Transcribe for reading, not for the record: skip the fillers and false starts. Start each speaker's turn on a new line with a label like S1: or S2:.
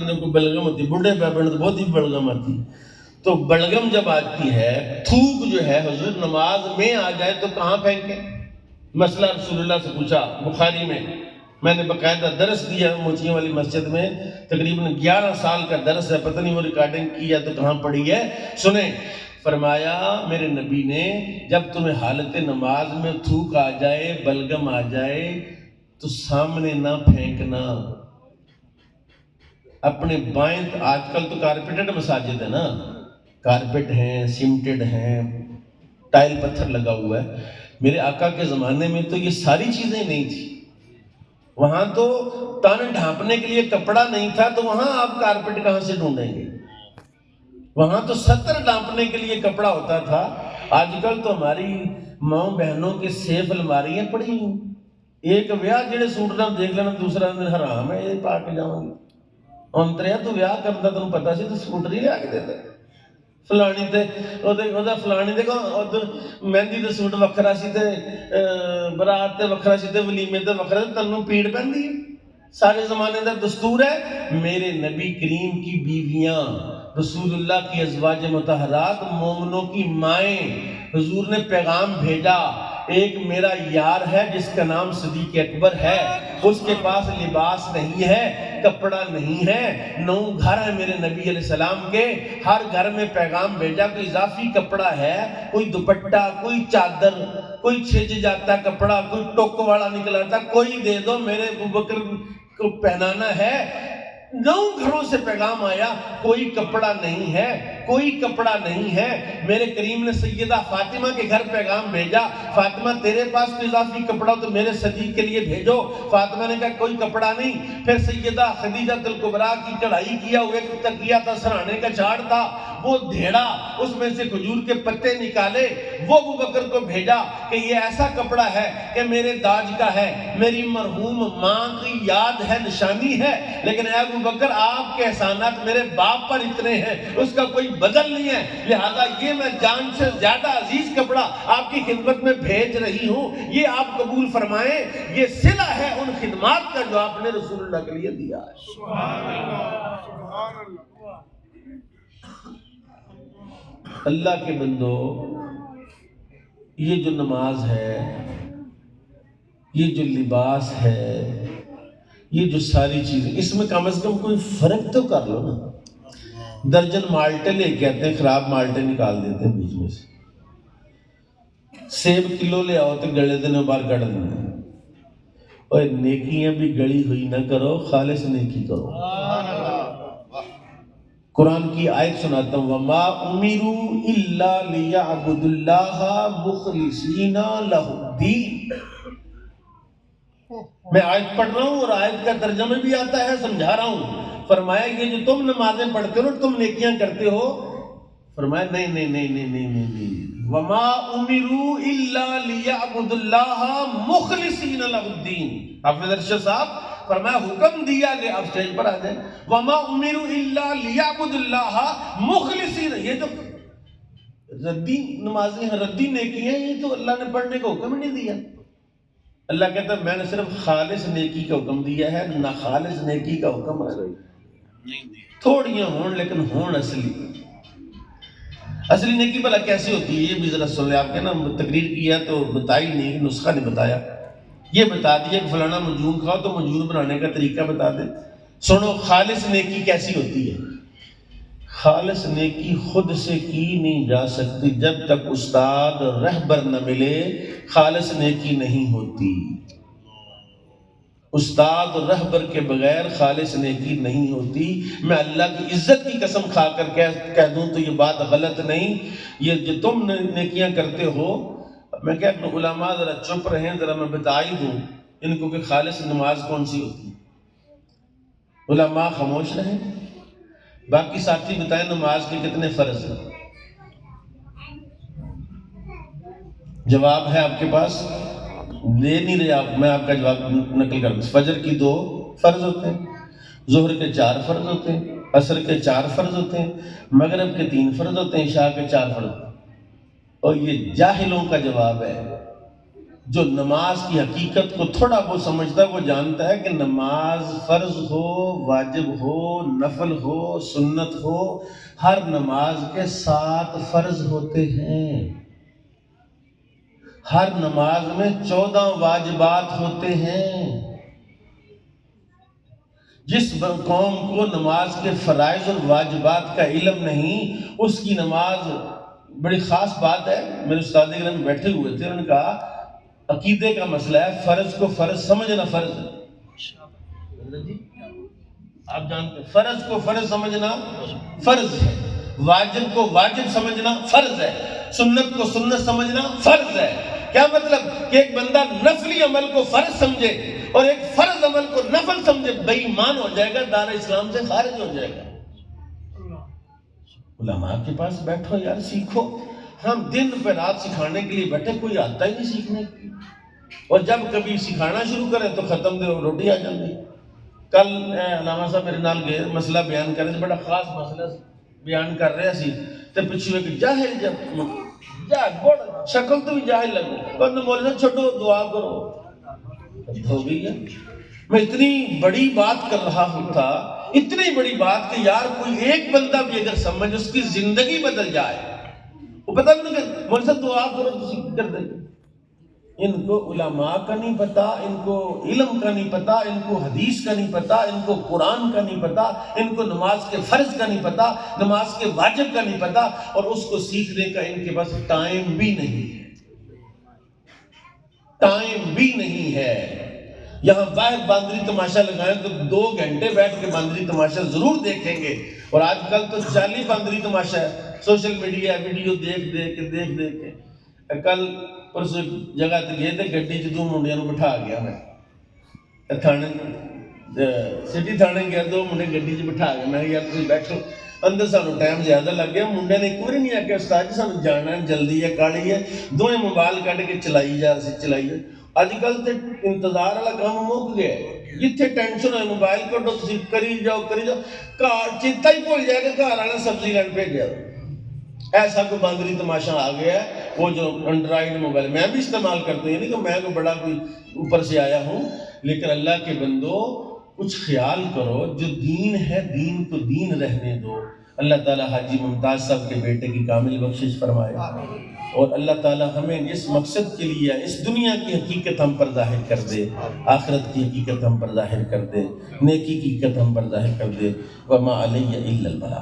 S1: نے کوئی بلغم ہوتی ہے، بوڑھے پیپر تو بہت ہی بلغم آتی ہے. تو بلغم جب آتی ہے، تھوک جو ہے، حضور نماز میں آ جائے تو کہاں پھینکے؟ مسئلہ رسول اللہ سے پوچھا بخاری میں نے باقاعدہ درس دیا موچیوں والی مسجد میں، تقریباً 11 سال کا درس ہے، پتہ نہیں وہ ریکارڈنگ کی ہے تو کہاں پڑی ہے. سنیں، فرمایا میرے نبی نے جب تمہیں حالت نماز میں تھوک آ جائے، بلغم آ جائے تو سامنے نہ پھینکنا، اپنے بائیں. آج کل تو کارپیٹڈ مساجد ہے نا، کارپیٹ ہیں، سیمنٹڈ ہیں، ٹائل پتھر لگا ہوا ہے. میرے آقا کے زمانے میں تو یہ ساری چیزیں نہیں تھی. وہاں تو تن ڈھانپنے کے لیے کپڑا نہیں تھا، تو وہاں آپ کارپیٹ کہاں سے ڈھونڈیں گے؟ وہاں تو ستر ڈھانپنے کے لیے کپڑا ہوتا تھا. آج کل تو ہماری ماں بہنوں کے سیف الماریاں پڑی ہیں. ایک ویاہ جڑے سوٹ نہ دیکھ لینا دوسرا دن حرام ہے یہ پا کے جاؤں گی. انتریا تو ویاہ کرتا تمہیں پتا سی تو سوٹ نہیں لیا کے دیتا. فلانی تے فلانی دیکھو مہندی تے سوٹ وکھرا سی تے برات تے وکھرا سی تے ولیمے تے وکھرا تے تنوں پیڑ پہندی ہے. سارے زمانے کا دستور ہے. میرے نبی کریم کی بیویاں، رسول اللہ کی ازواج مطہرات، مومنوں کی مائیں، حضور نے پیغام بھیجا ایک میرا یار ہے جس کا نام صدیق اکبر ہے، اس کے پاس لباس نہیں ہے، کپڑا نہیں ہے، 9 گھر ہے میرے نبی علیہ السلام کے، ہر گھر میں پیغام بھیجا کوئی اضافی کپڑا ہے، کوئی دوپٹہ، کوئی چادر، کوئی چھج جاتا کپڑا، کوئی ٹوک والا نکلاتا، کوئی دے دو، میرے ابوبکر کو پہنانا ہے. 9 گھروں سے پیغام آیا، کوئی کپڑا نہیں ہے، کوئی کپڑا نہیں ہے. میرے کریم نے سیدہ فاطمہ کے گھر پیغام بھیجا، فاطمہ تیرے پاس کوئی اضافی کپڑا تو میرے صدیق کے لیے بھیجو. فاطمہ نے کہا کوئی کپڑا نہیں. پھر سیدہ خدیجہ الکبریٰ کی کڑھائی کیا ہوئے تکیہ تھا، سرہانے کا جھاڑ تھا، وہ دھیڑا، اس میں سے کھجور کے پتے نکالے، وہ ابوبکر کو بھیجا کہ یہ ایسا کپڑا ہے کہ میرے داج کا ہے، میری مرحوم ماں کی یاد ہے، نشانی ہے، لیکن اے ابوبکر آپ کے احسانات میرے باپ پر اتنے ہیں، اس کا کوئی بدل نہیں ہے، لہذا یہ میں جان سے زیادہ عزیز کپڑا آپ کی خدمت میں بھیج رہی ہوں، یہ آپ قبول فرمائیں. یہ صلہ ہے ان خدمات کا جو آپ نے رسول اللہ کے لیے دیا ہے. سبحان اللہ، سبحان اللہ. اللہ کے بندو، یہ جو نماز ہے، یہ جو لباس ہے، یہ جو ساری چیزیں، اس میں کم از کم کوئی فرق تو کر لو نا. درجن مالٹے لے کے آتے ہیں، خراب مالٹے نکال دیتے ہیں بیچ میں سے. سیب کلو لے آؤ تو گلے دن باہر کٹ دینا. اور نیکیاں بھی گلی ہوئی نہ کرو، خالص نیکی کرو. قرآن کی آیت سناتا ہوں، وَمَا أُمِرُوا إِلَّا لِيَعْبُدُوا اللَّهَ مُخْلِصِينَ لَهُ الدِّينَ. میں آیت پڑھ رہا ہوں اور آیت کا ترجمہ بھی آتا ہے، سمجھا رہا ہوں. فرمایا یہ جو تم نمازیں پڑھتے ہو، تم نیکیاں کرتے ہو، فرمایا نہیں. وَمَا أُمِرُوا إِلَّا لِيَعْبُدُوا اللَّهَ مُخْلِصِينَ لَهُ الدِّينَ. حافظ ارشد صاحب فرمایا حکم دیا گیا، اب سٹیج پر آ جائیں، وَمَا أُمِرُوا إِلَّا لِيَعْبُدُوا اللَّهَ مُخْلِصِينَ. یہ تو ردی نمازیں ہیں، ردی نیکی ہیں، یہ تو اللہ نے پڑھنے کا حکم نہیں دیا. اللہ کہتا ہے میں نے صرف خالص نیکی کا حکم دیا ہے، نہ خالص نیکی کا حکم نہیں. تھوڑیاں ہون لیکن ہون اصلی نیکی بھلا کیسی ہوتی ہے یہ بھی ذرا سن لیں. آپ کے نا تقریر کیا تو بتائی نہیں، نسخہ نہیں بتایا، یہ بتا دیا کہ فلانا منجون کھاؤ تو منجون بنانے کا طریقہ بتا دیں. سنو خالص نیکی کیسی ہوتی ہے. خالص نیکی خود سے کی نہیں جا سکتی، جب تک استاد رہبر نہ ملے خالص نیکی نہیں ہوتی. استاد اور رہبر کے بغیر خالص نیکی نہیں ہوتی. میں اللہ کی عزت کی قسم کھا کر کہہ دوں تو یہ بات غلط نہیں. یہ جو تم نیکیاں کرتے ہو، میں کہہ اپنے علماء ذرا چپ رہیں، ذرا میں بتا ہی دوں ان کو کہ خالص نماز کون سی ہوتی ہے. علماء خاموش رہیں، باقی ساتھی بتائیں نماز کے کتنے فرض ہیں. جواب ہے آپ کے پاس؟ لے نہیں رہے آپ، میں آپ کا جواب نقل کر دوں. فجر کی 2 فرض ہوتے ہیں، ظہر کے 4 فرض ہوتے ہیں، عصر کے 4 فرض ہوتے ہیں، مغرب کے 3 فرض ہوتے ہیں، عشاء کے 4 فرض ہوتے ہیں. اور یہ جاہلوں کا جواب ہے. جو نماز کی حقیقت کو تھوڑا بہت سمجھتا ہے وہ جانتا ہے کہ نماز فرض ہو، واجب ہو، نفل ہو، سنت ہو، ہر نماز کے 7 فرض ہوتے ہیں، ہر نماز میں 14 واجبات ہوتے ہیں۔ جس قوم کو نماز کے فرائض اور واجبات کا علم نہیں، اس کی نماز بڑی خاص بات ہے۔ میرے استاد کرام بیٹھے ہوئے تھے، انہوں نے کہا عقیدے کا مسئلہ ہے، فرض کو فرض سمجھنا فرض ہے جی، آپ جانتے ہیں فرض کو فرض سمجھنا فرض ہے، واجب کو واجب سمجھنا فرض ہے، سنت کو سنت سمجھنا فرض ہے۔ کیا مطلب کہ ایک بندہ نفلی عمل کو فرض سمجھے اور ایک فرض عمل کو نفل سمجھے، بے ایمان ہو جائے گا، دار اسلام سے خارج ہو جائے گا۔ علماء کے پاس بیٹھو یار، سیکھو۔ ہم دن پہ رات سکھانے کے لیے بیٹھے، کوئی آتا ہی نہیں سیکھنے کی، اور جب کبھی سکھانا شروع کریں تو ختم دے روٹی آ جاتی۔ کل علامہ صاحب میرے نال گئے، مسئلہ بیان کر رہے، بڑا خاص مسئلہ بیان کر رہے سی، تے پچھو ایک جاہل جب بڑا شکل تو بھی جاہل لگو، کہنے مولوی صاحب چھوٹو دعا کرو، ہو گئی ہے۔ میں اتنی بڑی بات کر رہا ہوتا، اتنی بڑی بات کہ یار کوئی ایک بندہ بھی اگر سمجھ، اس کی زندگی بدل جائے، وہ پتہ نہیں کہ مولوی صاحب دعا کرو تو کر دیں۔ ان کو علماء کا نہیں پتا، ان کو علم کا نہیں پتا، ان کو حدیث کا نہیں پتا، ان کو قرآن کا نہیں پتا، ان کو نماز کے فرض کا نہیں پتا، نماز کے واجب کا نہیں پتا، اور اس کو سیکھنے کا ان کے پاس ٹائم بھی نہیں ہے، ٹائم بھی نہیں ہے۔ یہاں باہر باندری تماشا لگائیں تو 2 گھنٹے بیٹھ کے باندری تماشا ضرور دیکھیں گے، اور آج کل تو 40 باندری تماشا ہے، سوشل میڈیا ویڈیو دیکھ کے۔ کل پرسوں جگہ تے گئے تے گڈی چ 2 منڈیاں نوں بٹھا گیا میں تھانے، سٹی تھانے گیا، 2 منڈے گڈی چ بٹھا گیا، میں یار تسی بیٹھو اندر، سانوں ٹائم زیادہ لگ گیا، منڈے نے ایک واری نہیں آکھیا استاد جی سانوں جانا ہے، جلدی ہے، کالی ہے، دوویں موبائل کڈ کے چلائی جا چلائی۔ اج کل تے انتظار والا کام مک گیا ہے، جتھے ٹینشن ہوئے موبائل کڈو، تسی کری جاؤ، گھر چیتا ہی بھول جائے کہ گھر والے سبزی لین بھیجیا۔ ایسا کوئی باندری تماشا آ گیا ہے، وہ جو انڈرائیڈ موبائل میں بھی استعمال کرتے ہیں، نہیں کہ میں کوئی بڑا کوئی اوپر سے آیا ہوں، لیکن اللہ کے بندو کچھ خیال کرو، جو دین ہے دین کو دین رہنے دو۔ اللہ تعالیٰ حاجی ممتاز صاحب کے بیٹے کی کامل بخشش فرمائے، اور اللہ تعالیٰ ہمیں اس مقصد کے لیے اس دنیا کی حقیقت ہم پر ظاہر کر دے، آخرت کی حقیقت ہم پر ظاہر کر دے، نیکی کی حقیقت ہم پر ظاہر کر دے۔ وما علیہ الا البلاغ۔